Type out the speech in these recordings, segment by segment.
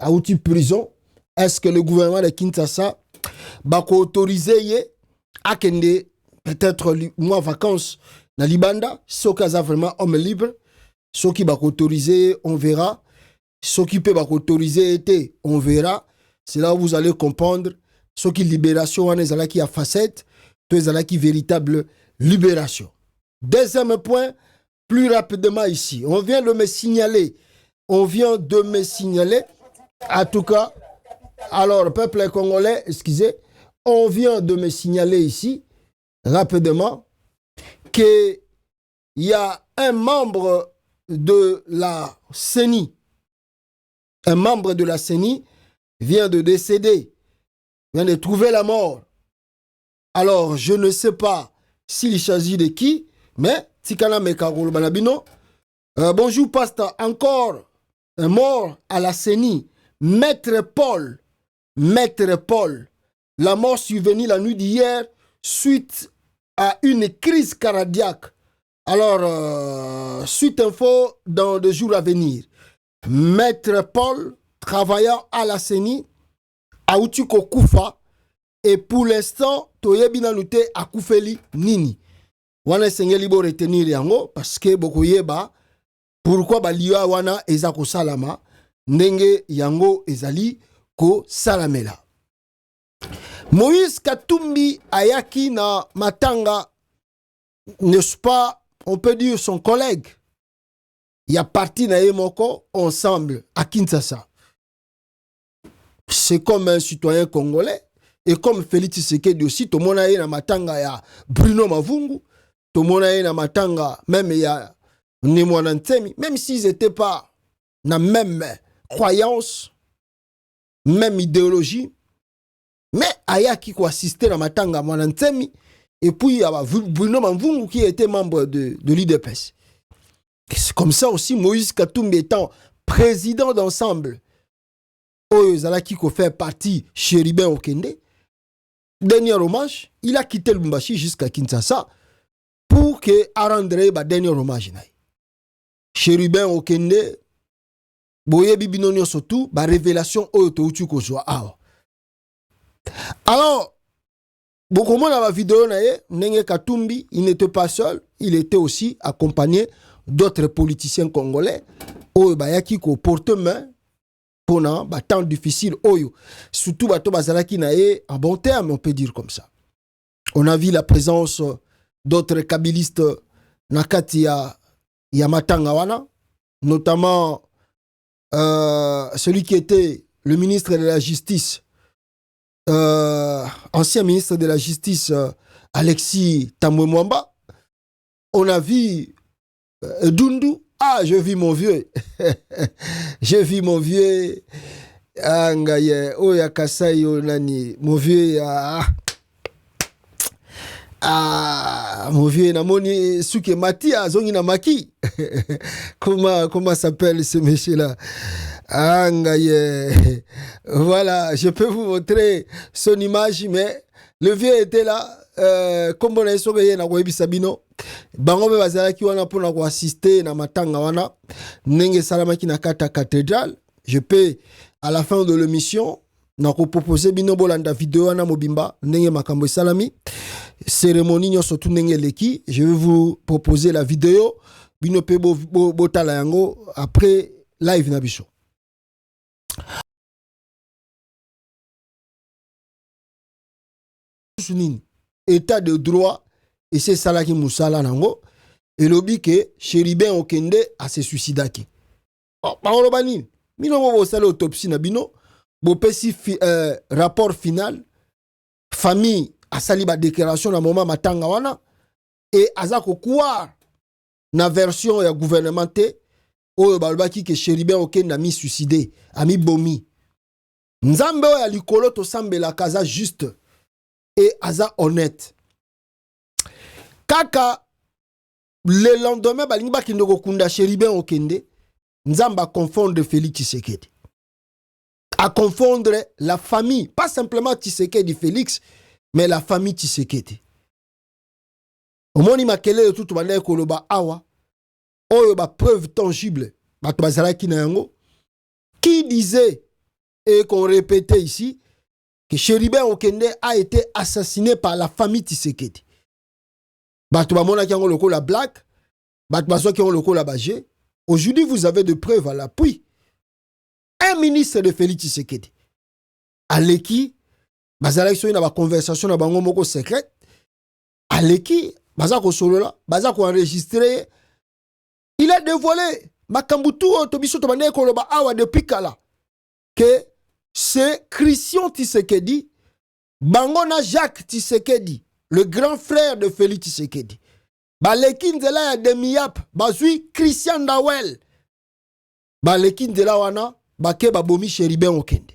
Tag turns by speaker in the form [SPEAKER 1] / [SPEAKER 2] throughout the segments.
[SPEAKER 1] outil prison. Est-ce que le gouvernement de Kinshasa va autoriser à kende peut-être mois vacances dans Libanda, ceux qui ont vraiment homme libre, ceux qui va autoriser, on verra. Ceux qui peuvent autoriser, on verra. C'est là où vous allez comprendre. Ceux qui libération, on est là qui a facette, tout est là qui véritable libération. Deuxième point, plus rapidement ici. On vient de me signaler. En tout cas, alors, peuple congolais, excusez, on vient de me signaler ici, rapidement, qu'il y a un membre de la CENI. Un membre de la CENI vient de décéder, vient de trouver la mort. Alors, je ne sais pas s'il s'agit de qui, mais Tikana Mekarolo Banabino. Bonjour, pasteur. Encore un mort à la CENI. Maître Paul. La mort survenue la nuit d'hier suite à une crise cardiaque. Alors, suite info dans les jours à venir. Maître Paul, travaillant à la CENI, a Outiko Koufa, et pour l'instant, Toyebina Nute a Koufeli Nini. Wana senge libo retenir yango, parce que beaucoup yeba, pourquoi ba liwa wana ezako salama, ndenge yango ezali ko salamela. Moïse Katumbi ayaki na Matanga, n'est-ce pas, on peut dire son collègue. Il y a parti na Yemoko ensemble à Kinshasa. C'est comme un citoyen congolais et comme Félix Tshisekedi aussi, tout le monde a na Matanga ya Bruno Mavungu, tout le monde a na Matanga même ya Nemwana Ntemi, même s'ils n'étaient pas na même croyance, même idéologie, mais ayaki ko assister na Matanga Mwana Ntemi et puis il y a Bruno Mavungu qui était membre de l'IDPS. C'est comme ça aussi, Moïse Katumbi étant président d'ensemble, Oyozalaki ko fait partie Chéribin Okende, dernier hommage, il a quitté Lubumbashi jusqu'à Kinshasa pour que Arandre ba dernier hommage. Chéribin Okende, Boye Bibinonio surtout, ba révélation Oyoto Utu Kozwa Awa. Alors, beaucoup de monde dans la vidéo, Nenge Katumbi, il n'était pas seul, il était aussi accompagné d'autres politiciens congolais oyo bayaki ko porte main pendant temps difficile oyo surtout bato bazalaki na ye en bon terme, on peut dire comme ça. On a vu la présence d'autres kabylistes na kati ya Matanga wana, notamment celui qui était le ministre de la Justice, ancien ministre de la Justice Alexis Tambwe Mwamba. On a vu Dundu, je vis mon vieux. Je vis mon vieux. Ngaye, oya kasai nani, mon vieux. Mon vieux namoni suke mati zongi na maki. Comment s'appelle ce monsieur-là? Ngaye. Voilà, je peux vous montrer son image, mais le vieux était là. Comme on a essayé na Webi Sabino, bango be bazalaki wana pona ko assister na Matanga wana nenge salamaki na kata cathédrale. Je peux à la fin de l'émission na ko proposer bino bolanda vidéo wana mobimba nenge makambo salami cérémonie nyo surtout nenge leki. Je vais vous proposer la vidéo bino pe botala yango après live na biso. État de droit et c'est ça qui Moussala nango et lobi que Chéribin Okende a se suicidaki. Parole bani, mino bo sala autopsie na bino, bo pesi rapport final, famille a sali ba déclaration na moment Matanga wana et azako quoi na version ya gouvernementé oyo balobaki que Chéribin Okende a mis suicidé, a mis bomi. Nzambe ya likolo to sambela kaza juste et aza honnête. Kaka le lendemain balingi bakindoko kunda Chéribin Okende, nzamba confondre Félix Tshisekedi. À confondre la famille, pas simplement Tshisekedi Félix, mais la famille Tshisekedi. Omoni makele de tout banda koloba awa, oyo ba preuve tangible, bato bazalaki na yango, qui disait et qu'on répétait ici que Chéribin Okende a été assassiné par la famille Tshisekedi. Batouamona qui ont le la black, Batouaso qui ont le la bagé. Aujourd'hui, vous avez de preuves à l'appui. Un ministre de Félix Tshisekedi, Aleki, bazala qui na ba conversation na bango moko secrète, Aleki, bazako solo là, bazako enregistré, il a dévoilé makambutu otobiso to bande ko loba awa depuis kala que c'est Christian Tshisekedi, Bangona Jacques Tshisekedi, le grand frère de Félix Tshisekedi. Baleki nzela ya Demiyap, bazui Christian Ndawel. Baleki nzela wana, bake babomi Chéribin Okende.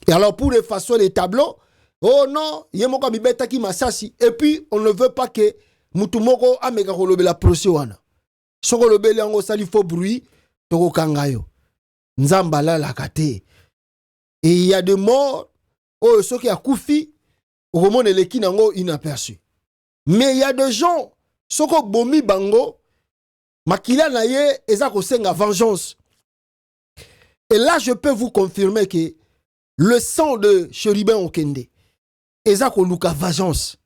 [SPEAKER 1] Et alors pour effacer les tableaux, oh non, yemoka bibeta ki masasi, et puis on ne veut pas que mutumoko ameka kolobe la procès wana. Soko lobele yango sali faux bruit, toko kangayo. Nzambala la kate. Et il y a des morts, oh, ceux qui a koufi, au moment de l'équipe nango inaperçu. Mais il y a des gens, ceux qui bomi bango, makila na ye, eza ko senga vengeance. Et là, je peux vous confirmer que le sang de Chéribin Okende, eza ko luka vengeance.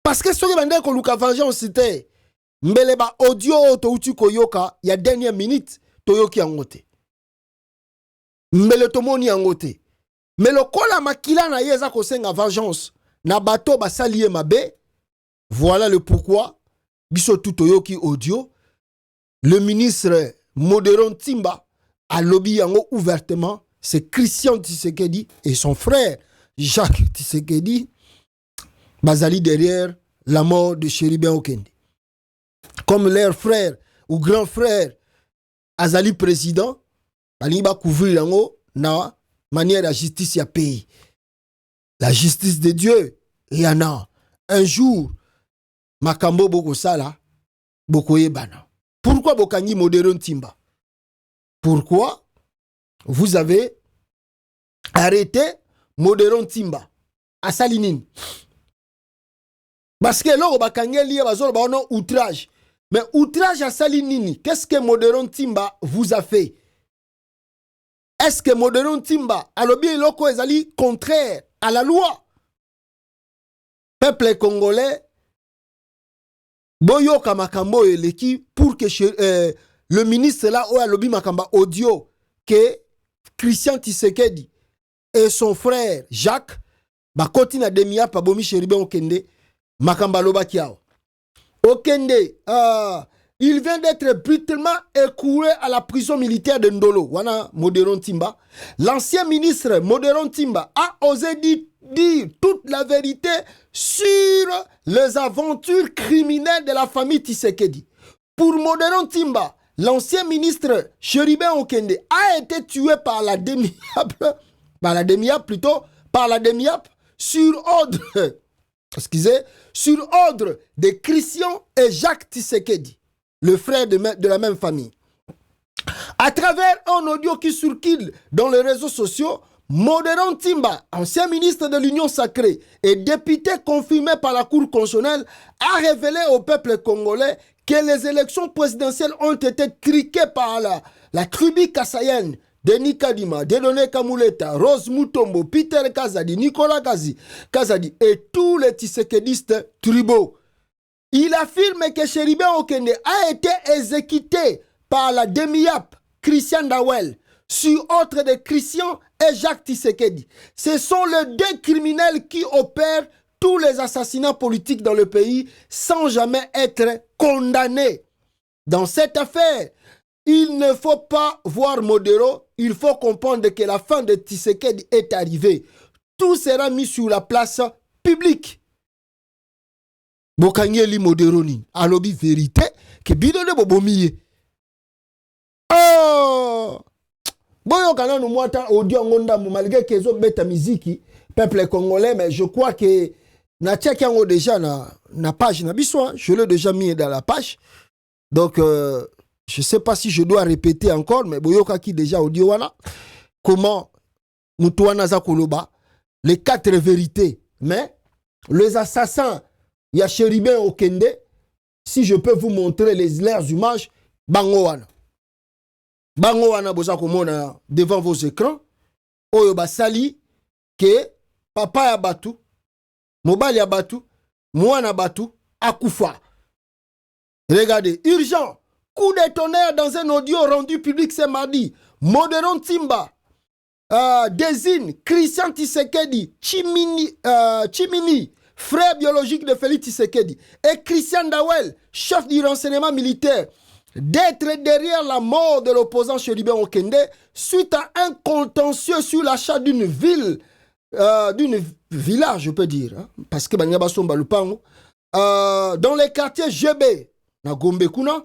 [SPEAKER 1] Parce que ceux qui bande ko luka vengeance, c'était mbele ba audio to uti koyoka, il y a dernière minute, toyoki angote. Mbele tomoni angote. Mais le kola makila na yeza ko senga vengeance na bato basaliye mabe. Voilà le pourquoi biso tutoyoki audio le ministre Modéron Timba a lobby yango ouvertement, c'est Christian Tshisekedi et son frère Jacques Tshisekedi bazali derrière la mort de Chéribin Okende. Comme leur frère ou grand frère azali président, bali ba couvrir yango na manière la justice ya pays. La justice de Dieu, il y en a. Un jour, makambo boko sala, boko yebana. Pourquoi bokangi Modéron Timba? Pourquoi vous avez arrêté Modéron Timba à Salinine? Parce que là, bakangi lié bazolo ba non outrage. Mais outrage à Salinine, qu'est-ce que Modéron Timba vous a fait? Est-ce que Modéron Timba a lobby loko ezali contraire à la loi? Peuple congolais, boyo kamakambo eleki pour que le ministre là a lobby makamba audio que Christian Tshisekedi et son frère Jacques bakoti na demia pa bomi Chéribin Okende makamba loba kiao. Okende il vient d'être brutalement écouré à la prison militaire de Ndolo. Wana Modéron Timba. L'ancien ministre Modéron Timba a osé dire toute la vérité sur les aventures criminelles de la famille Tshisekedi. Pour Modéron Timba, l'ancien ministre Chéribin Okende a été tué par la DEMIAP sur ordre, sur ordre de Christian et Jacques Tshisekedi, le frère de la même famille. À travers un audio qui circule dans les réseaux sociaux, Modéron Timba, ancien ministre de l'Union sacrée et député confirmé par la Cour constitutionnelle, a révélé au peuple congolais que les élections présidentielles ont été truquées par la tribu kassayenne Denis Kadima, Dieudonné Kamuleta, Rose Mutombo, Peter Kazadi, Nicolas Kazadi et tous les Tshisekedistes tribaux. Il affirme que Chéribin Okende a été exécuté par la DEMIAP, Christian Ndawel, sur ordre de Christian et Jacques Tshisekedi. Ce sont les deux criminels qui opèrent tous les assassinats politiques dans le pays sans jamais être condamnés. Dans cette affaire, il ne faut pas voir Modéro, il faut comprendre que la fin de Tshisekedi est arrivée. Tout sera mis sur la place publique. Bokangeli Modéroni, alobi vérité, que bidone bobomiye. Oh! Boyo kana no mwata audio ngonda malgré que zo beta miziki, peuple congolais, mais je crois que na check yango déjà na page na biso, je l'ai déjà mis dans la page. Donc je sais pas si je dois répéter encore, mais boyo kaki déjà audio wana comment mutuana za koloba les 4 vérités, mais les assassins il y a Chéribin Okende, si je peux vous montrer leurs images, bango wana boza komona devant vos écrans, oyo basali ke papa ya batu, mobali ya batu, mwana batu, akufa. Regardez, urgent, coup de tonnerre dans un audio rendu public ce mardi. Modéron Timba désigne Christian Tshisekedi Chimini, frère biologique de Félix Tshisekedi, et Christian Dawel, chef du renseignement militaire, d'être derrière la mort de l'opposant Chéribin Okende suite à un contentieux sur l'achat d'une ville, d'une village, je peux dire, hein, parce que dans les quartiers GB, na Gombe Kuna.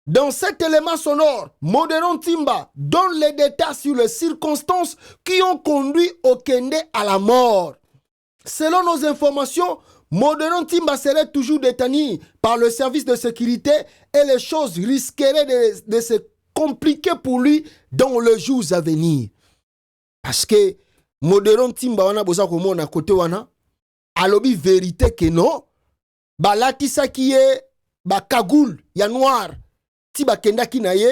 [SPEAKER 1] Dans cet élément sonore, Modéron Timba donne les détails sur les circonstances qui ont conduit Okende à la mort. Selon nos informations, Modéron Timba serait toujours détenu par le service de sécurité et les choses risqueraient de se compliquer pour lui dans les jours à venir. Parce que Modéron Timba wana boza komona côté wana alobi vérité que non, balatisa qui est ba kagoul ya noir ti bakenda ki na ye,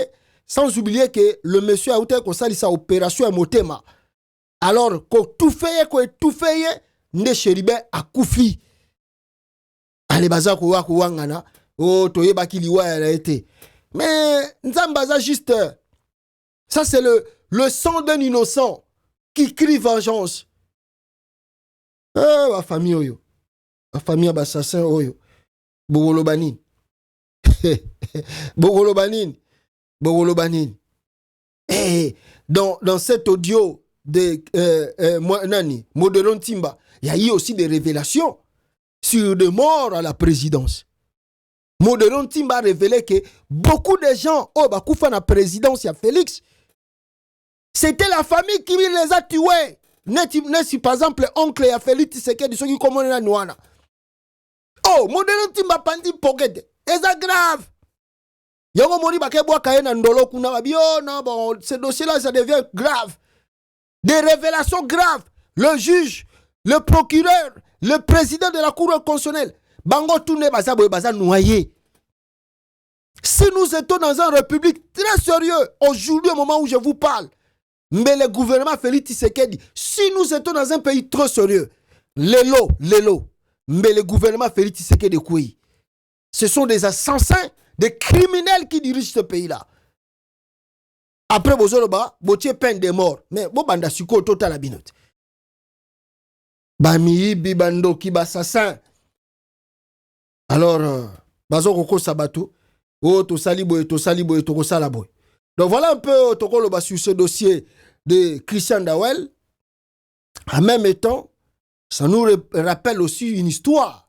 [SPEAKER 1] sans oublier que le monsieur a outé ko sali sa opération à motema. Alors ko tout fait nde Chéribin akufi. Ale baza ko wangana o toye bakiliwa ya été. Mais nzambaza juste ça c'est le sang d'un innocent qui crie vengeance. La famille oyo. La famille d'assassin oyo. Bogolo banin. Bogolo banin. Et dans cet audio de Modéron Timba, il y a eu aussi des révélations sur des morts à la présidence. Modéron Timba a révélé que beaucoup de gens bakoufa na présidence, il y a Félix. C'était la famille qui les a tués. N'est-ce par exemple oncle ya Félix Tshisekedi soki komona na Nouana. Oh, Modéron Timba pandi pocket. Et ça grave. Yongo moni bakebwa kaena ndolo kuna babio non bon ce dossier là ça devient grave. Des révélations graves. Le juge, le procureur, le président de la Cour constitutionnelle, bango tourne baza noyé. Si nous étions dans une république très sérieuse aujourd'hui au moment où je vous parle, mais le gouvernement Félix Tshisekedi, si nous étions dans un pays trop sérieux, l'élo, mais le gouvernement Félix Tshisekedi Kouyi, ce sont des assassins, des criminels qui dirigent ce pays-là. Après Bozoloba, Botier peine de mort. Mais Bobanda Suko total la binote. Bami Bibando qui assassin. Alors, Bazo Koko Sabato, to saliboy, to salaboy. Donc voilà un peu Tokoloba sur ce dossier de Christian Dawel. En même temps, ça nous rappelle aussi une histoire.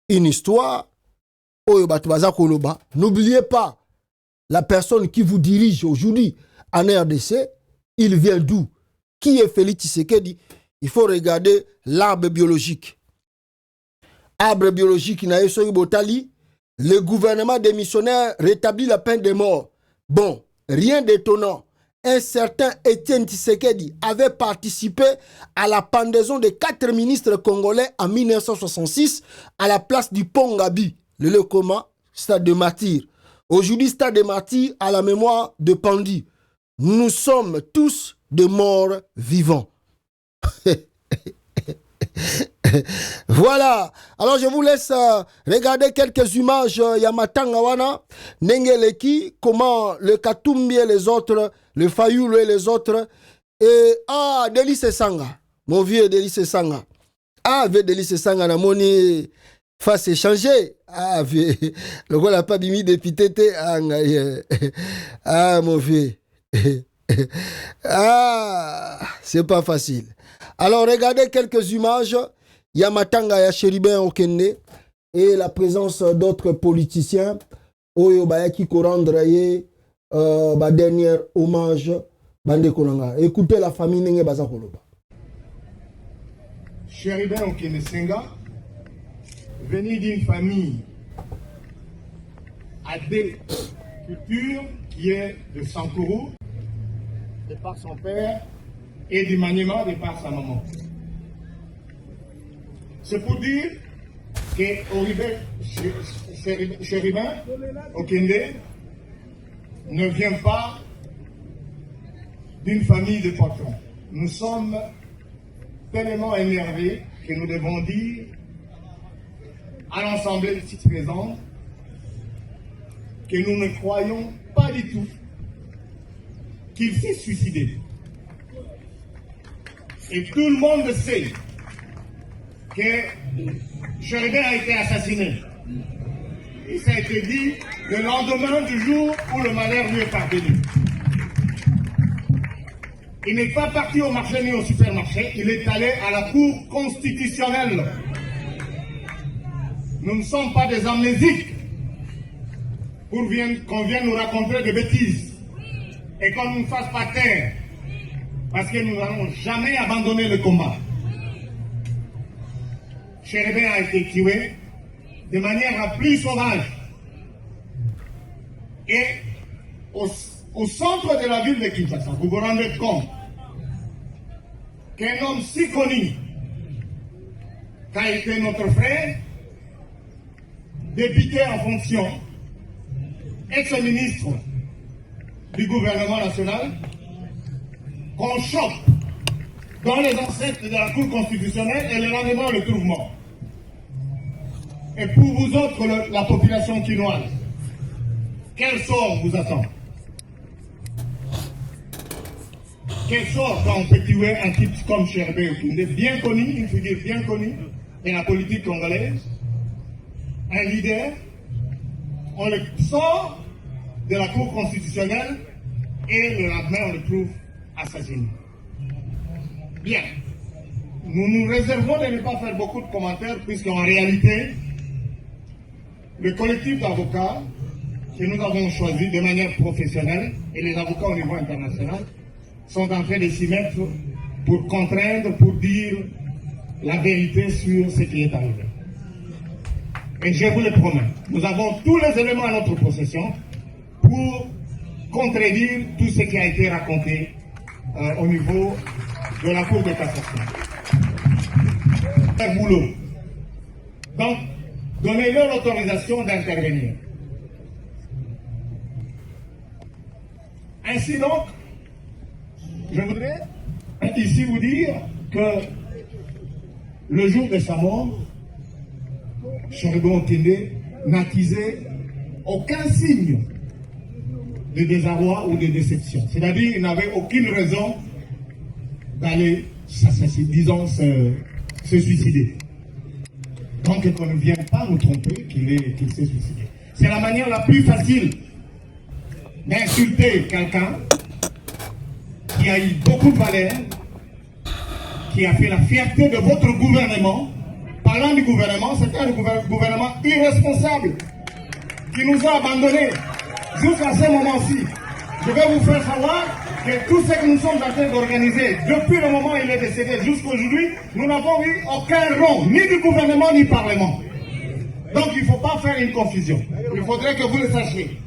[SPEAKER 1] Une histoire. N'oubliez pas, la personne qui vous dirige aujourd'hui en RDC, il vient d'où? Qui est Félix Tshisekedi? Il faut regarder l'arbre biologique. Arbre biologique, le gouvernement démissionnaire rétablit la peine de mort. Bon, rien d'étonnant. Un certain Étienne Tshisekedi avait participé à la pendaison de 4 ministres congolais en 1966 à la place du Pont Gabi. Le coma, stade de martyr. Aujourd'hui, stade de martyr à la mémoire de Pandi. Nous sommes tous de morts vivants. Voilà. Alors je vous laisse regarder quelques images. Yamatanga wana, Nengeleki, comment le Katumbi et les autres, le Fayoulou et les autres. Et Délice Sanga. Mon vieux Délice Sanga. Vieux Délice Sanga, na moni face échangé. Vieux. Le gars n'a pas bimi depuis tété. Mon vieux. C'est pas facile. Alors regardez quelques images. Yamatanga ya Chéribin Okende et la présence d'autres politiciens. Oyo bayaki ko rendre dernier hommage bande konanga. Écoutez la famille nenge baza koloba.
[SPEAKER 2] Chéribin Okende Senga, venu d'une famille à deux cultures qui est de Sankourou, de par son père, et du Maniema, de par sa maman. C'est pour dire que Chéribin Okende ne vient pas d'une famille de patrons. nous sommes tellement énervés que nous devons dire à l'ensemble ici présente que nous ne croyons pas du tout qu'il s'est suicidé. Et tout le monde sait que Cherubin a été assassiné. Et ça a été dit le lendemain du jour où le malheur lui est parvenu. Il n'est pas parti au marché ni au supermarché, il est allé à la Cour constitutionnelle. Nous ne sommes pas des amnésiques pour qu'on vienne nous raconter des bêtises et qu'on ne nous fasse pas taire, parce que nous n'allons jamais abandonner le combat. Cherubin a été tué de manière la plus sauvage. Et au centre de la ville de Kinshasa, vous vous rendez compte qu'un homme si connu qu'a été notre frère, député en fonction, ex-ministre du gouvernement national, qu'on choque dans les ancêtres de la Cour constitutionnelle et le lendemain on le trouve mort. Et pour vous autres, la population quinoise, quel sort vous attend? Quel sort quand on peut tuer un type comme Cherubin Okoundé, bien connu, une figure bien connue de la politique congolaise, un leader, on le sort de la Cour constitutionnelle et le lendemain on le trouve assassiné. Bien, nous nous réservons de ne pas faire beaucoup de commentaires puisqu'en réalité, le collectif d'avocats que nous avons choisi de manière professionnelle et les avocats au niveau international sont en train de s'y mettre pour contraindre, pour dire la vérité sur ce qui est arrivé. Et je vous le promets, nous avons tous les éléments à notre possession pour contredire tout ce qui a été raconté au niveau de la Cour de cassation. Un boulot. Donc, donnez-leur l'autorisation d'intervenir. Ainsi donc, je voudrais ici vous dire que le jour de sa mort, Cherubin Okoundé n'attisait aucun signe de désarroi ou de déception. C'est-à-dire qu'il n'avait aucune raison d'aller s'assassiner, disons, se suicider. Donc qu'on ne vienne pas nous tromper qu'il s'est suicidé. C'est la manière la plus facile d'insulter quelqu'un qui a eu beaucoup de valeur, qui a fait la fierté de votre gouvernement. Parlant du gouvernement, c'était un gouvernement irresponsable qui nous a abandonnés jusqu'à ce moment-ci. Je vais vous faire savoir que tout ce que nous sommes en train d'organiser, depuis le moment où il est décédé jusqu'à aujourd'hui, nous n'avons eu aucun rond, ni du gouvernement, ni du Parlement. Donc il ne faut pas faire une confusion. Il faudrait que vous le sachiez.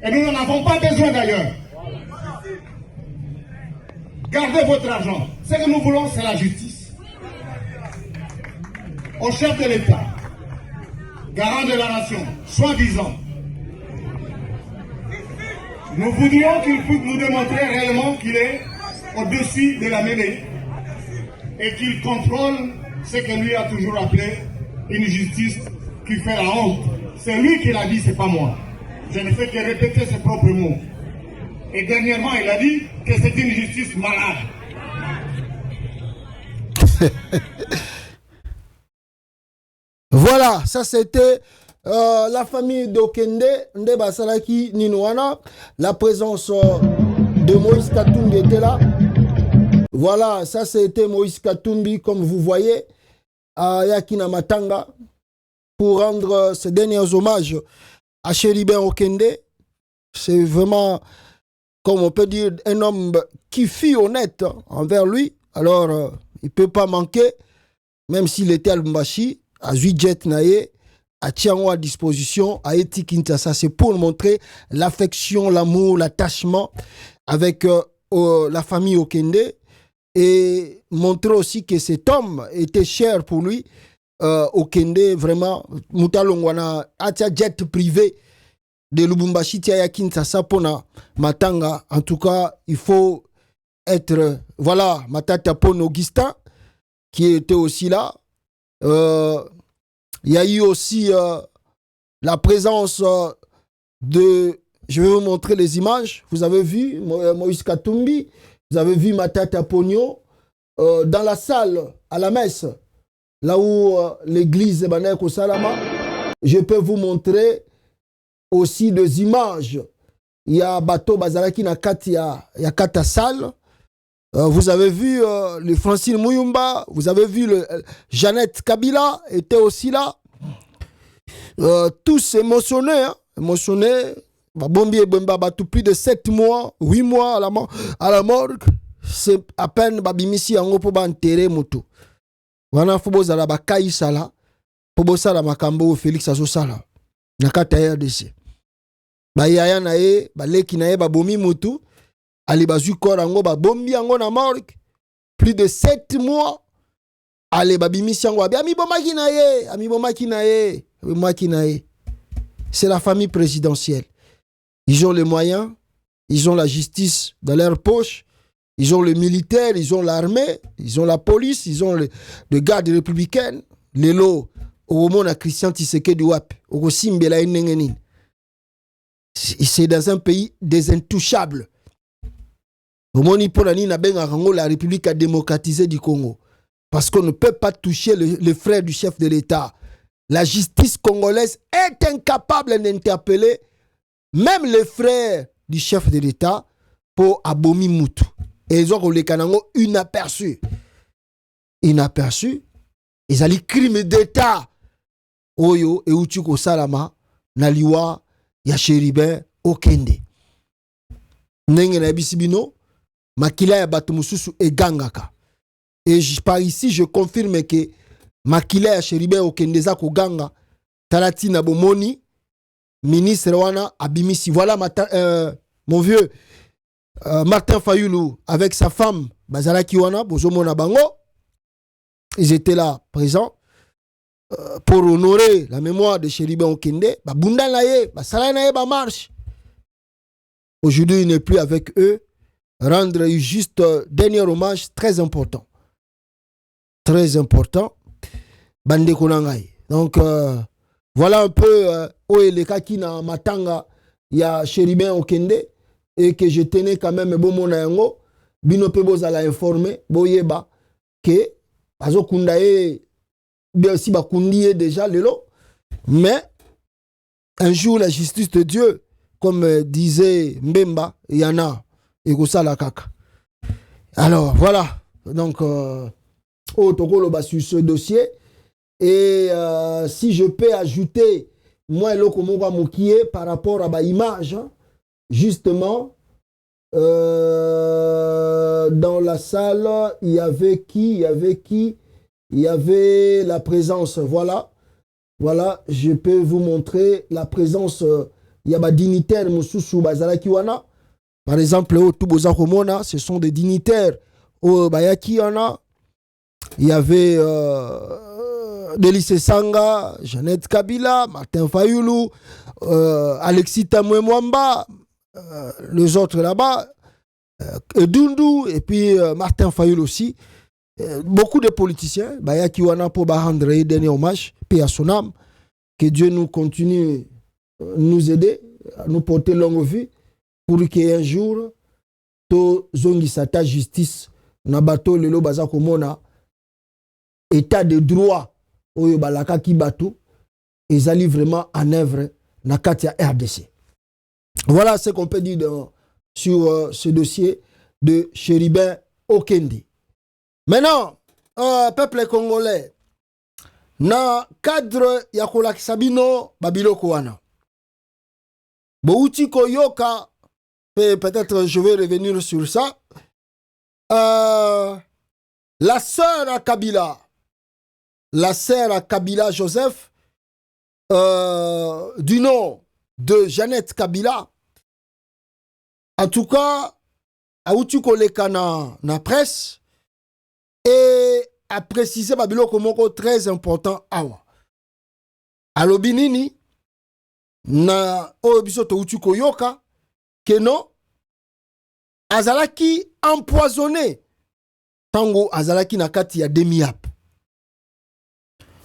[SPEAKER 2] Et nous n'en avons pas besoin d'ailleurs. Gardez votre argent. Ce que nous voulons, c'est la justice. Au chef de l'État, garant de la nation, soi-disant, nous voudrions qu'il puisse nous démontrer réellement qu'il est au-dessus de la mêlée et qu'il contrôle ce que lui a toujours appelé une justice qui fait la honte. C'est lui qui l'a dit, c'est pas moi. Je ne fais que répéter ses propres mots. Et dernièrement, il a dit que c'est une justice malade.
[SPEAKER 1] Voilà, ça c'était la famille d'Okende, Ndeba Salaki Ninouana. La présence de Moïse Katumbi était là. Voilà, ça c'était Moïse Katumbi, comme vous voyez, à Yakina Matanga, pour rendre ces derniers hommages à Cherubin Okende. C'est vraiment, comme on peut dire, un homme qui fut honnête envers lui. Alors, il ne peut pas manquer, même s'il était à Lubumbashi, à Zuidjet Naye, à Tiango à disposition, à Eti Kinshasa. C'est pour montrer l'affection, l'amour, l'attachement avec la famille Okende et montrer aussi que cet homme était cher pour lui. Okende, vraiment, Moutalongwana, Atia jet privé de Lubumbashi, Tia Kinshasa, Pona, Matanga. En tout cas, il faut être, voilà, Matata Pon Augustin, qui était aussi là. Il y a eu aussi la présence de... Je vais vous montrer les images. Vous avez vu Moïse Katumbi, vous avez vu Matata Pogno dans la salle, à la messe, là où l'église est Baneko Salama. Je peux vous montrer aussi des images. Il y a Bato Bazalaki Nakati, il y a Kata Salle. Vous avez vu le Francine Mouyumba, vous avez vu Jeannette Kabila était aussi là. Tous émotionnés, hein, émotionnés. Bombi et Bemba, plus de 7 mois, 8 mois à la morgue. C'est à peine Babimisi en pour enterrer moto. Wana fubo zala ba kaisala, pour sala makambo Félix Azosala. Nakata RDC. Ba yaya na ye, ba leki na ye ba bomi moto. Ali bazu korango ba bombi ango na morgue. Plus de 7 mois. Ali babimisi ango abi ami bomaki na ye, ami bomaki na ye, bomaki na ye. C'est la famille présidentielle. Ils ont les moyens, ils ont la justice dans leur poche, ils ont les militaires, ils ont l'armée, ils ont la police, ils ont les gardes républicaines, les lots, au moment de Christian Tshisekedi Wap, au Simbela Nengenin. C'est dans un pays des intouchables. Au moment où la République a démocratisé du Congo, parce qu'on ne peut pas toucher le frère du chef de l'État. La justice congolaise est incapable d'interpeller même les frères du chef de l'État pour Abomi Moutou. Et ils ont les Kanango inaperçus. Inaperçus. Ils ont les crimes d'État. Oyo et Uchuko Salama, Naliwa, Yacheribe, Okende. Nenge na bisibino, Makila ya Batumususu et Gangaka. Et par ici, je confirme que Makila ya Cheribe Okende za Koganga, Talati na Bomoni, ministre Wana Abimisi. Voilà mon vieux Martin Fayoulou avec sa femme Bazalaki Wana, Bozomona Bango. Ils étaient là présents pour honorer la mémoire de Cheribe Okende. Bunda Naye, Basala Naye, marche. Aujourd'hui, il n'est plus avec eux. Rendre juste dernier hommage très important. Très important. Bande Konangai. Donc, voilà un peu où est le cas qui n'a matanga il y a Cheribe Okende et que je tenais quand même bon mon yango bino pe bozala informé boyeba que azo kundaye bien si ba kundiye déjà lelo mais un jour la justice de Dieu comme disait Mbemba yana et kosala kaka. Alors voilà donc au tokolo ba sur ce dossier. Et si je peux ajouter, moi, par rapport à ma image, hein, justement, dans la salle, il y avait qui? Il y avait la présence, voilà. Voilà, je peux vous montrer la présence, il y a des dignitaires, Moussoussou, Bazalakiwana. Par exemple, au Tuboza Romona, ce sont des dignitaires au Bayakiwana. Il y avait Delice Sanga, Jeannette Kabila, Martin Fayoulou, Alexis Tamwe Mwamba, les autres là-bas, Dundu, et puis Martin Fayoulou aussi. Beaucoup de politiciens, Bayaki Wana pour rendre dernier hommage, paix à son âme, que Dieu nous continue nous aider, à nous porter longue vie, pour qu'un jour, to zongi sata justice, nabato lelo bazako mona, état de droit, oyo balaka ki batou, ils allaient vraiment en œuvre na katia RDC. Voilà ce qu'on peut dire sur ce dossier de Cheribe Okende. Maintenant, peuple congolais, na cadre ya kolakisa bino babiloko wana. Bouti koyoka, peut-être je vais revenir sur ça. La sœur à Kabila, Joseph, du nom de Jeannette Kabila, en tout cas, a outu koleka na presse et a précisé babilo komoko très important awa. Alobinini na obiso to outu koyoka que non azalaki empoisonné tango azalaki na kati ya demi-ap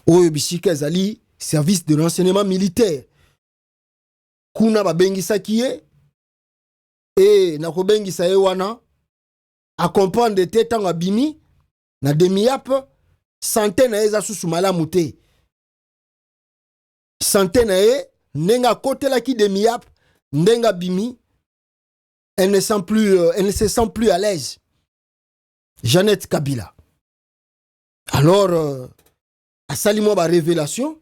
[SPEAKER 1] oyo bisika ezali service de renseignement militaire kuna babengisaki ye e na kobengisa ye wana akomprendre te tango abimi na demi-ap sante na ye eza susu malamu te sante na ye ndenge akotelaki demi-ap ndenge abimi elle ne se sent plus à l'aise. Jeannette Kabila. Alors, à Salimo ba révélation,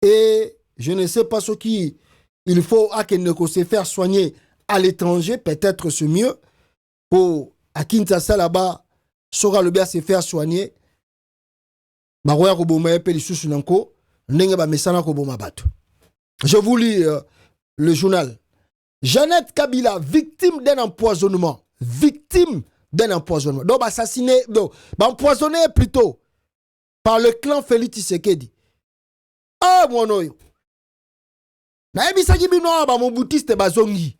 [SPEAKER 1] et je ne sais pas ce qui il faut à qu'elle ne se faire soigner à l'étranger, peut-être c'est mieux, pour à Kinshasa là-bas, sera le bien se faire soigner. Je vous lis le journal. Jeannette Kabila, victime d'un empoisonnement. Victime d'un empoisonnement. Donc, assassiné, donc, empoisonné plutôt par le clan Félix Tshisekedi. Ah, mon oyo. Na ebisaki bino ba mobutiste bazongi.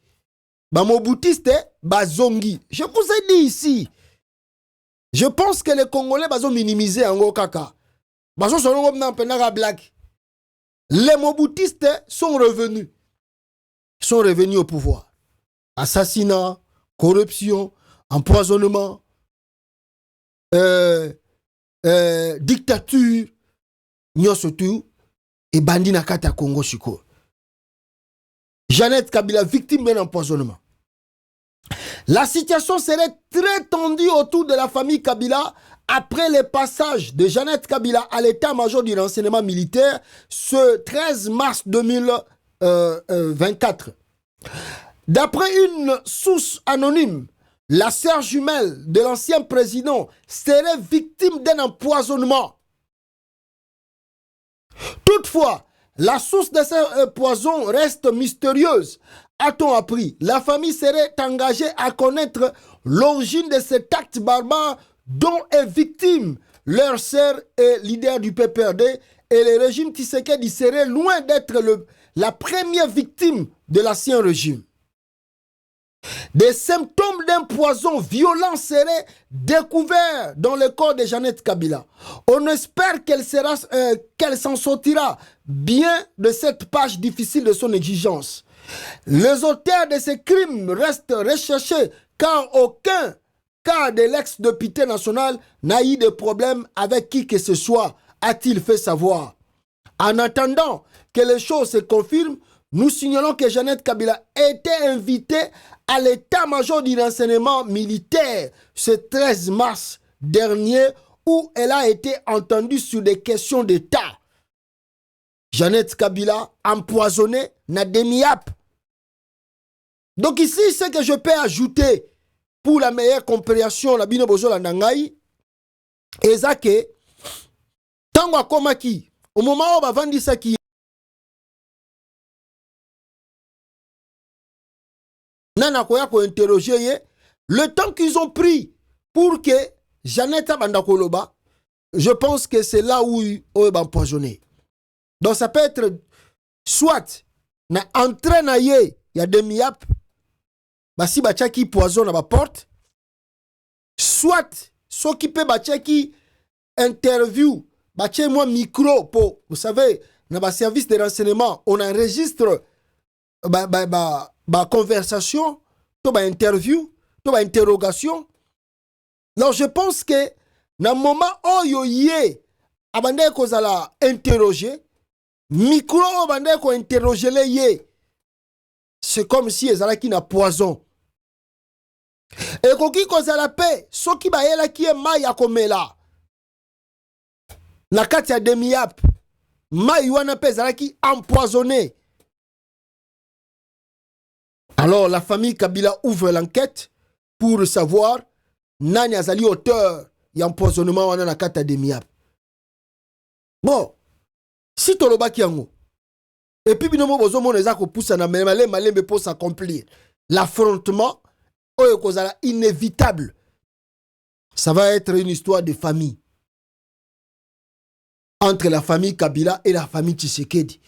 [SPEAKER 1] Ba mobutiste bazongi. Je vous ai dit ici. Je pense que les Congolais bazont minimisé en kaka. Bazon sonongo na penaka black. Les moboutistes sont revenus. Sont revenus au pouvoir. Assassinat, corruption, empoisonnement, dictature, nyosotu, et bandit na kata Congo Chiko. Jeannette Kabila, victime d'un empoisonnement. La situation serait très tendue autour de la famille Kabila après le passage de Jeannette Kabila à l'état-major du renseignement militaire ce 13 mars 2024. D'après une source anonyme, la sœur jumelle de l'ancien président serait victime d'un empoisonnement. Toutefois, la source de ce poison reste mystérieuse. A-t-on appris? La famille serait engagée à connaître l'origine de cet acte barbare dont est victime leur sœur et leader du PPRD, et le régime Tshisekedi serait loin d'être la première victime de l'ancien régime. Des symptômes d'un poison violent seraient découverts dans le corps de Jeannette Kabila. On espère qu'elle s'en sortira bien de cette page difficile de son exigence. Les auteurs de ces crimes restent recherchés car aucun cas de l'ex-député national n'a eu de problème avec qui que ce soit, a-t-il fait savoir. En attendant que les choses se confirment, nous signalons que Jeannette Kabila était invitée à l'état-major du renseignement militaire ce 13 mars dernier où elle a été entendue sur des questions d'État. Jeannette Kabila empoisonnée na demi-ap. Donc ici, ce que je peux ajouter pour la meilleure compréhension, la bino bozo la nangai, ezake, tango akomaki, au moment où on va vendre ça qui nana koya ko interroger ye, le temps qu'ils ont pris pour que Jeannette Bandakoloba, je pense que c'est là où ils ont empoisonné. Donc ça peut être soit na entraîne ye, il y a des miap, basi bachaki poison à ma porte, soit ce qui peut bachaki interview, baché moi micro pour, vous savez, dans le service de renseignement, on enregistre conversation, interview, interrogation. Donc je pense que dans le moment où yoye abande kozala interroger, micro abande ko interroger le ye, c'est comme si ezala ki na poison. Et koki kozala pe, soki ba yela ki e mai ya komela. Na kati ya demi-ap, mai wana pe ezala ki empoisonné. Alors la famille Kabila ouvre l'enquête pour savoir nani azali auteur y empoisonnement wana na kata demi-ap. Bon, si toloba kiango, et puis binomo bozo mon ezako poussa na malembe pour s'accomplir. L'affrontement oyo kozala inévitable. Ça va être une histoire de famille. Entre la famille Kabila et la famille Tshisekedi.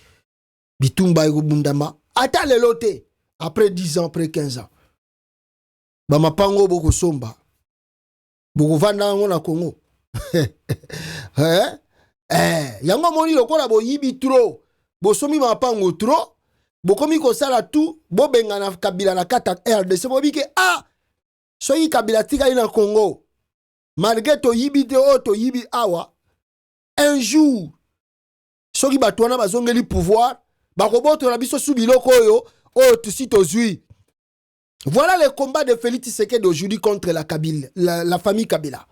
[SPEAKER 1] Bitumba et Bundama. Ata le loté. Après 10 ans, après 15 ans. ba mapango boko somba boko vanda ngo na Congo yango moni lokola bo yibi trop bo somi mapango trop bokomi ko sala tout bo benga na Kabila na kata RDC bo bike soyi Kabila tika ina Congo malgré to yibi te o to yibi awa un jour soki batwana bazongeli pouvoir bakoboto na biso su biloko oyo tusi tozui. Voilà le combat de Félix Tshisekedi d'aujourd'hui contre la famille Kabila.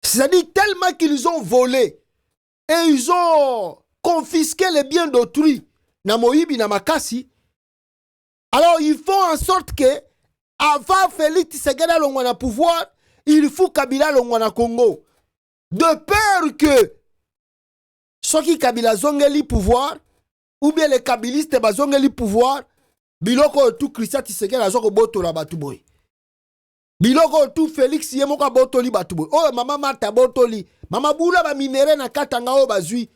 [SPEAKER 1] C'est-à-dire tellement qu'ils ont volé et ils ont confisqué les biens d'autrui na Moïbi na Makasi. Alors ils font en sorte que avant Félix Tshisekedi à pouvoir, il faut Kabila à Congo. De peur que ceux qui Kabila zongeli pouvoir ou bien les kabilistes bazongeli pouvoir, biloko tout Christian Tshisekedi azoko boto la batuboy. Biloko tout Félix yemoka botoli batuboy. Oh mama Martha botoli, mama bula ba minere na katanga o bazui.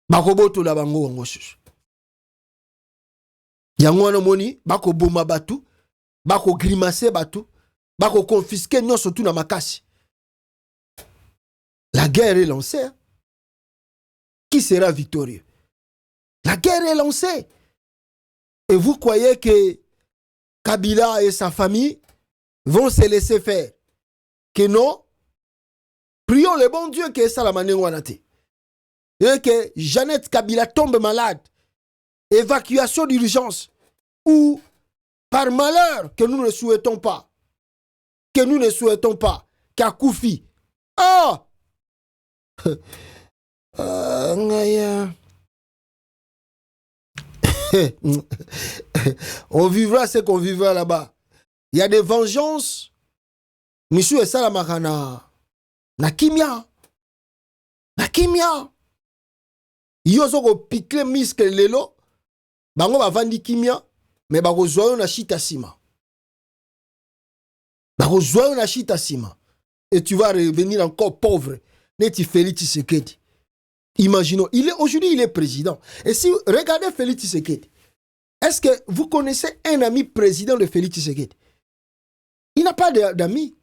[SPEAKER 1] Bako boto la bango ngosusu. Yango wana moni bako boma batu, bako grimacer batu, bako confisquer nyonso tout na Makasi. La guerre est lancée. Qui sera victorieux? La guerre est lancée. Et vous croyez que Kabila et sa famille vont se laisser faire? Que non? Prions le bon Dieu que ça la manière wanate. Et que Jeannette Kabila tombe malade. Évacuation d'urgence. Ou par malheur que nous ne souhaitons pas. Que nous ne souhaitons pas. Kakoufi. On vivra ce qu'on vivra là-bas. Il y a des vengeances. Monsieur et Salamarana. Na kimia. Na kimia. Yozo ko piquer misque lelo. Bango ba vandi kimia. Mais bako zoyo na chita sima. Bako zoyo na chita sima. Et tu vas revenir encore pauvre. Neti Félix Tshisekedi. Imaginons, aujourd'hui il est président. Et si regardez Félix Tshisekedi, est-ce que vous connaissez un ami président de Félix Tshisekedi? Il n'a pas d'amis.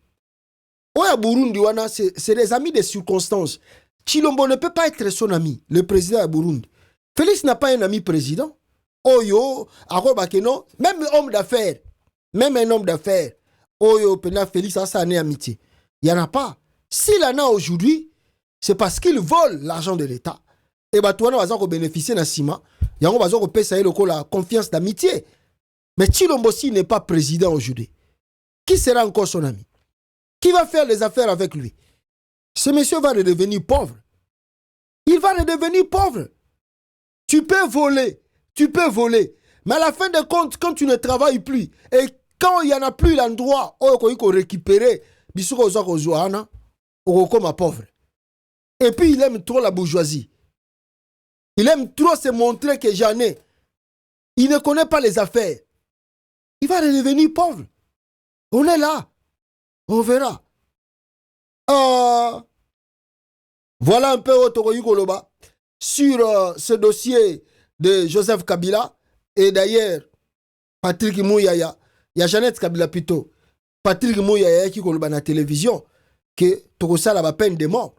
[SPEAKER 1] Oya Burundi wana, c'est des amis de circonstances. Chilombo ne peut pas être son ami, le président de Burundi. Félix n'a pas un ami président. Oyo, Arobakeno, même homme d'affaires, même un homme d'affaires. Oyo, Pena Félix, ça a une amitié. Il n'y en a pas. S'il en a aujourd'hui, c'est parce qu'ils volent l'argent de l'État. Et bah, toi, on va bénéficier d'un ciment. Et on va payer la confiance d'amitié. Mais Chilombosi n'est pas président aujourd'hui. Qui sera encore son ami? Qui va faire les affaires avec lui? Ce monsieur va redevenir pauvre. Il va redevenir pauvre. Tu peux voler. Tu peux voler. Mais à la fin de compte, quand tu ne travailles plus, et quand il n'y en a plus l'endroit où il faut récupérer, il faut comme pauvre. Et puis il aime trop la bourgeoisie. Il aime trop se montrer que j'en ai. Il ne connaît pas les affaires. Il va redevenir pauvre. On est là. On verra. Voilà un peu Otoroyi Koloba sur ce dossier de Joseph Kabila. Et d'ailleurs, Patrick Mouyaya, il y a Jeannette Kabila plutôt. Patrick Mouyaya qui Koloba na télévision que Tokosa la peine de mort.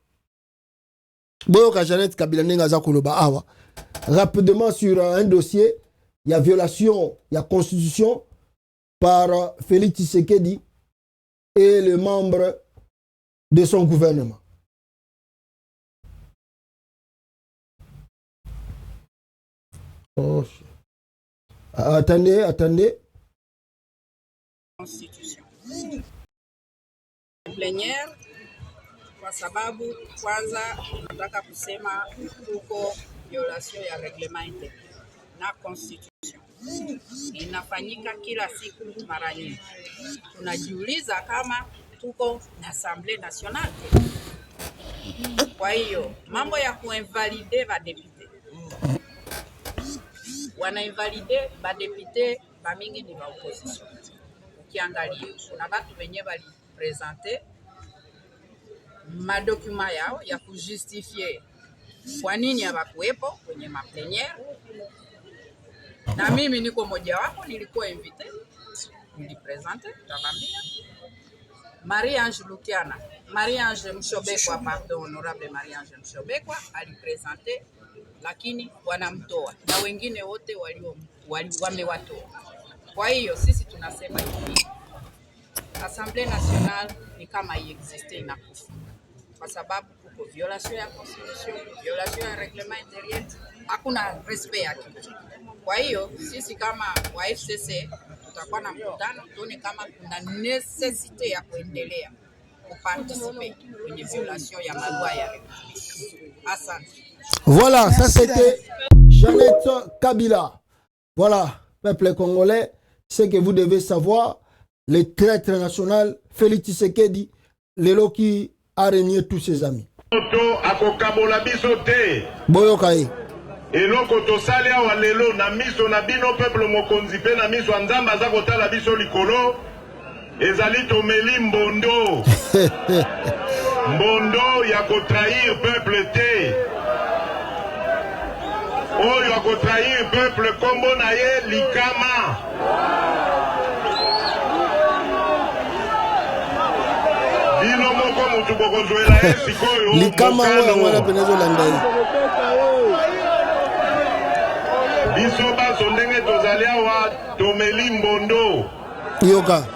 [SPEAKER 1] Boyoka Jeannette Kabila Nengaza Koloba awa. Rapidement sur un dossier, il y a violation, il y a constitution par Félix Tshisekedi et les membres de son gouvernement. Oh. Attendez.
[SPEAKER 3] Constitution. Plénière kwa sababu kwanza nataka kusema huko violation ya reglement intérieur na constitution inafanyika kila siku mara nyingi. Tunajiuliza kama tuko na Assemblée nationale. Kwa hiyo mambo ya kuinvalide ba député. Wanainvalide ba député ba mingi ni ba opposition. Ukiangalia kuna watu wenye bali présenter madokuma yao ya kujustifie kwa nini hawakuwepo kwenye maplénière. Na mimi niko moja wapo, nilikuwa invité. nilipresente tabambia Marie-Ange Lukiana, Marie-Ange Mshobekwa, pardon, honorable Marie-Ange Mshobekwa alipresente, lakini wanamtoa na wengine wote wamewatoa. Kwa hiyo sisi tunasema hivi, Assemblée nationale ni kama iexiste inakufa, kwa sababu kuko violation ya constitution, violation ya reglement intérieur, hakuna respect ya kitu. Kwa hiyo sisi kama wa FCC tutakuwa na mkutano tuone kama kuna necessite ya kuendelea kuparticiper kwenye violation ya maloi ya République. Asante.
[SPEAKER 1] Voilà, ça c'était Jeannette Kabila. Voilà, peuple congolais, ce que vous devez savoir, le traître national Félix Tshisekedi, lelo qui a régné tous ses amis. Boyokaye.
[SPEAKER 2] eloko tosali awa lelo na miso na bino peuple mokonzi pe na miso nzambe aza kotala biso likolo ezali tomeli mbondo mbondo ya kotrahir peuple te oyo akotrahir peuple kombo na ye likama bino moko mutu bokozwela ye sikoyo
[SPEAKER 1] likama oyo ngwana penezo landai
[SPEAKER 2] biso baso ndenge tozali awa tomeli mbondo
[SPEAKER 1] yoka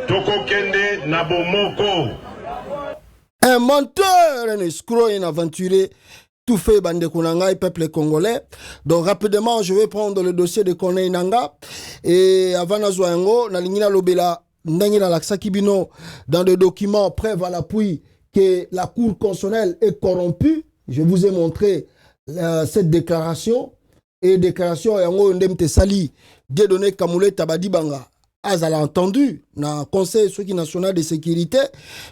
[SPEAKER 2] tokokende na bomoko.
[SPEAKER 1] Un menteur, un escroc, un aventuré, tout fait bande Konanga et peuple congolais. Donc rapidement, je vais prendre le dossier de Corneille Nanga et avant Nazoango, na lingina lobela ndangina laksaki bino dans des documents preuve à l'appui que la Cour constitutionnelle est corrompue. Je vous ai montré cette déclaration et déclaration yango ndemte sali Dieudonné Kamule Tabadibanga a entendu dans le Conseil national de sécurité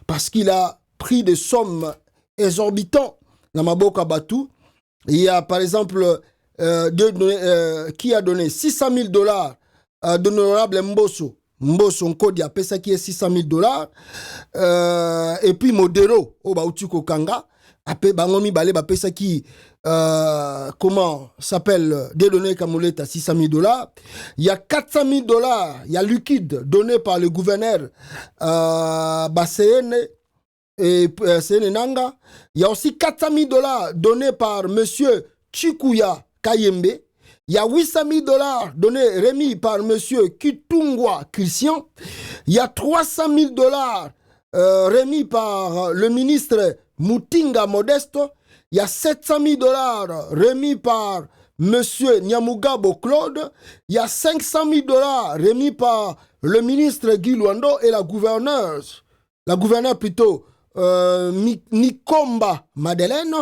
[SPEAKER 1] parce qu'il a pris des sommes exorbitantes dans Maboka Batou. Il y a par exemple qui a donné $600,000 d'honorable Mbosso. Mbosso Nkodi a payé ça qui est $600,000. Et puis Modero, au Baoutuko Kanga, a payé Bangomi Balé, a payé ça qui comment s'appelle Dieudonné Kamuleta $600,000. Il y a $400,000, il y a liquide donné par le gouverneur Bassene et Nanga. Il y a aussi $400,000 donnés par monsieur Chikuya Kayembe. Il y a $800,000 donnés, remis par monsieur Kitungwa Christian. Il y a $300,000 remis par le ministre Mutinga Modesto. Il y a $700,000 remis par monsieur Nyamugabo Claude. Il y a $500,000 remis par le ministre Guy Luando et la gouverneure plutôt, Nikomba Madeleine.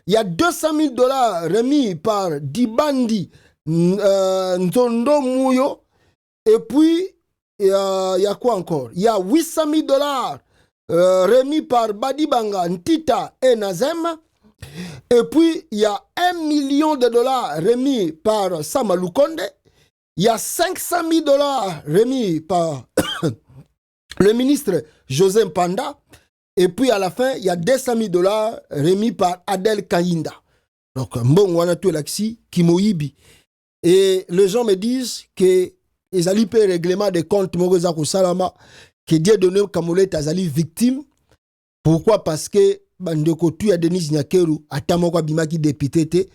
[SPEAKER 1] Il y a $200,000 remis par Dibandi Ntondo Mouyo. Et puis, il y a quoi encore? Il y a $800,000 remis par Badibanga Ntita et Nazem. Et puis, il y a $1 million remis par Samalukonde. Il y a $500,000 remis par le ministre José Mpanda. Et puis, à la fin, il y a $200,000 remis par Adel Kainda. Donc, bon, on a tout l'axi, Kimoyibi. Et les gens me disent que les alipés règlement des comptes Mogozaku Salama, que Dieudonné Kamule Tazali victime. Pourquoi? Parce que bandeko tu ya Denis Nyakeru atamoko bimaki député.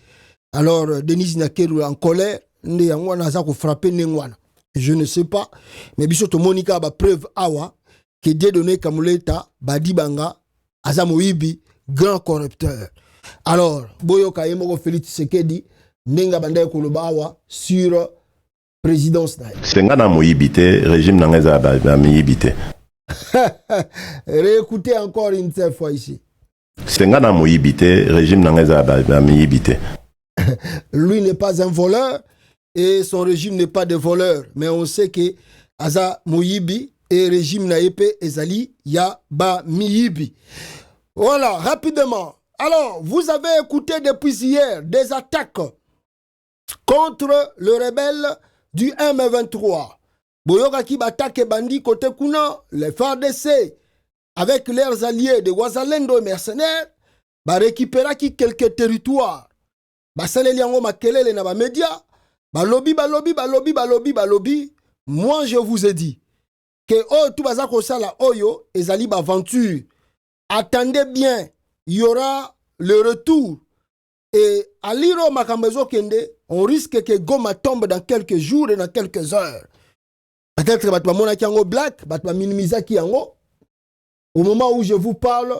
[SPEAKER 1] Alors Denis Nyakeru en colère, ne yangwana za ko frapper nengwana. Je ne sais pas, mais biso to monika ba preuve awa que Dieudonné Kamuleta Badibanga aza moyibi grand corrupteur. Alors boyoka yemoko Félix Tshisekedi ndenga bandaye koloba awa sur présidence na.
[SPEAKER 4] Sengana moyibité régime nangeza ba moyibité.
[SPEAKER 1] Réécoutez encore une seule fois ici.
[SPEAKER 4] Sengana moyibité régime nangeza ba moyibité.
[SPEAKER 1] Lui n'est pas un voleur et son régime n'est pas de voleur, mais on sait que Aza Moyibi et régime Naïpe Ezali ya ba Miyibi. Voilà, rapidement. Alors, vous avez écouté depuis hier des attaques contre le rebelle du M23. Boyoka ki batake bandi côté kuna, les FARDC avec leurs alliés de Ouazalendo et mercenaires, ba récupéra ki quelques territoires. Ba saleli yango makelele na ba média, ba lobby moi je vous ai dit que oh tout baza kosala oyo ezali aventure. Attendez bien, il y aura le retour. Et à l'iro makambezo kende, on risque que Goma tombe dans quelques jours et dans quelques heures. Peut-être que batma mona kiango black, batma minimiza kiango. Au moment où je vous parle,